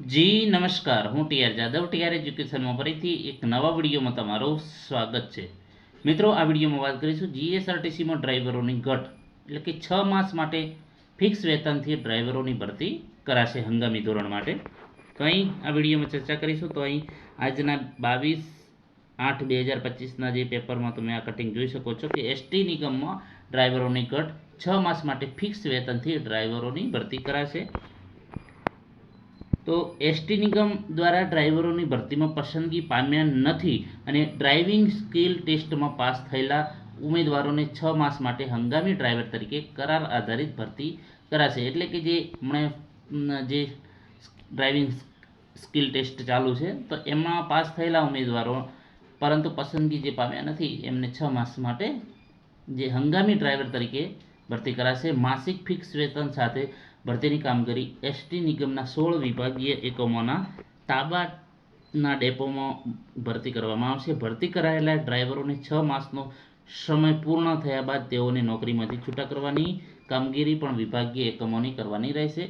જી નમસ્કાર, હું TR Jadav TR એજ્યુકેશનમાં ફરીથી એક નવા વિડીયોમાં તમારું સ્વાગત છે. મિત્રો, આ વિડીયોમાં વાત કરીશું જીએસઆરટીસીમાં ડ્રાઈવરોની ઘટ, એટલે કે 6 માસ માટે ફિક્સ વેતનથી ડ્રાઈવરોની ભરતી કરાશે હંગામી ધોરણ માટે. તો અહીં આ વિડીયોમાં ચર્ચા કરીશું. તો અહીં આજના 22/8/2025ના જે પેપરમાં તમે આ કટિંગ જોઈ શકો છો કે એસટી નિગમમાં ડ્રાઈવરોની ઘટ 6 માસ માટે ફિક્સ વેતનથી ડ્રાઈવરોની ભરતી કરાશે. તો એસટી નિગમ દ્વારા ડ્રાઈવરોની ભરતીમાં પસંદગી પામ્યા નથી અને ડ્રાઇવિંગ સ્કિલ ટેસ્ટમાં પાસ થયેલા ઉમેદવારોને 6 માસ માટે હંગામી ડ્રાઈવર તરીકે કરાર આધારિત ભરતી કરાશે. એટલે કે જે હમણાં જે ડ્રાઇવિંગ સ્કિલ ટેસ્ટ ચાલુ છે તો એમાં પાસ થયેલા ઉમેદવારો પરંતુ પસંદગી જે પામ્યા નથી એમને 6 માસ માટે જે હંગામી ડ્રાઈવર તરીકે ભરતી કરાશે. માસિક ફિક્સ વેતન સાથે ભરતીની કામગીરી એસટી નિગમના 16 વિભાગીય એકમોના તાબાના ડેપોમાં ભરતી કરવામાં આવશે. ભરતી કરાયેલા ડ્રાઈવરોને 6 માસનો સમય પૂર્ણ થયા બાદ તેઓને નોકરીમાંથી છૂટા કરવાની કામગીરી પણ વિભાગીય એકમોની કરવાની રહેશે.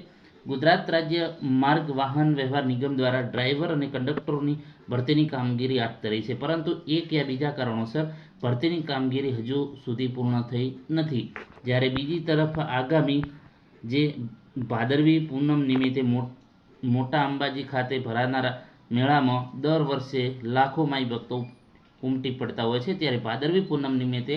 ગુજરાત રાજ્ય માર્ગ વાહન વ્યવહાર નિગમ દ્વારા ડ્રાઈવર અને કંડક્ટરોની ભરતીની કામગીરી હાથ ધરી છે, પરંતુ એક યા બીજા કારણોસર ભરતીની કામગીરી હજુ સુધી પૂર્ણ થઈ નથી. જ્યારે બીજી તરફ આગામી જે ભાદરવી પૂનમ નિમિત્તે મોટા અંબાજી ખાતે ભરાનારા મેળામાં દર વર્ષે લાખો માઈ ભક્તો ઉમટી પડતા હોય છે. ત્યારે ભાદરવી પૂનમ નિમિત્તે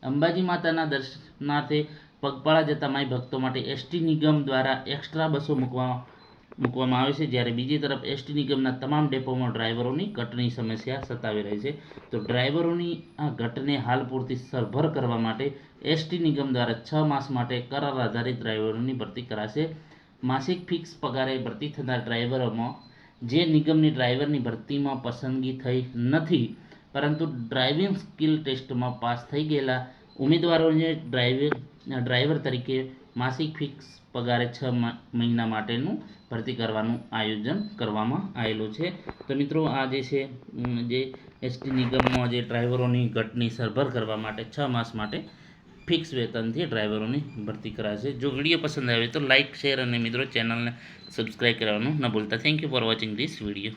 અંબાજી માતાના દર્શનાર્થે પગપાળા જતા માઈ ભક્તો માટે એસટી નિગમ દ્વારા એક્સ્ટ્રા બસો મૂકવામાં આવે છે. જ્યારે બીજી તરફ એસટી નિગમના તમામ ડેપોમાં ડ્રાઈવરોની ઘટની સમસ્યા સતાવી રહી છે. તો ડ્રાઈવરોની આ ઘટને હાલ પૂરતી સરભર કરવા માટે એસટી નિગમ દ્વારા 6 માસ માટે કરાર આધારિત ડ્રાઈવરોની ભરતી કરાશે. માસિક ફિક્સ પગારે ભરતી થનાર ડ્રાઈવરોમાં જે નિગમની ડ્રાઈવરની ભરતીમાં પસંદગી થઈ નથી પરંતુ ડ્રાઇવિંગ સ્કિલ ટેસ્ટમાં પાસ થઈ ગયેલા ઉમેદવારોને ડ્રાઈવર તરીકે માસિક ફિક્સ પગારે 6 મહિના માટેનું ભરતી કરવાનું આયોજન કરવામાં આવેલું છે. તો મિત્રો, આ જે છે જે એસટી નિગમમાં જે ડ્રાઈવરોની ઘટની સરભર કરવા માટે 6 માસ માટે ફિક્સ વેતનથી ડ્રાઈવરોની ભરતી કરાશે. જો વિડીયો પસંદ આવે તો લાઇક, શેર અને મિત્રો ચેનલને સબસ્ક્રાઈબ કરવાનું ન ભૂલતા. Thank you for watching this video.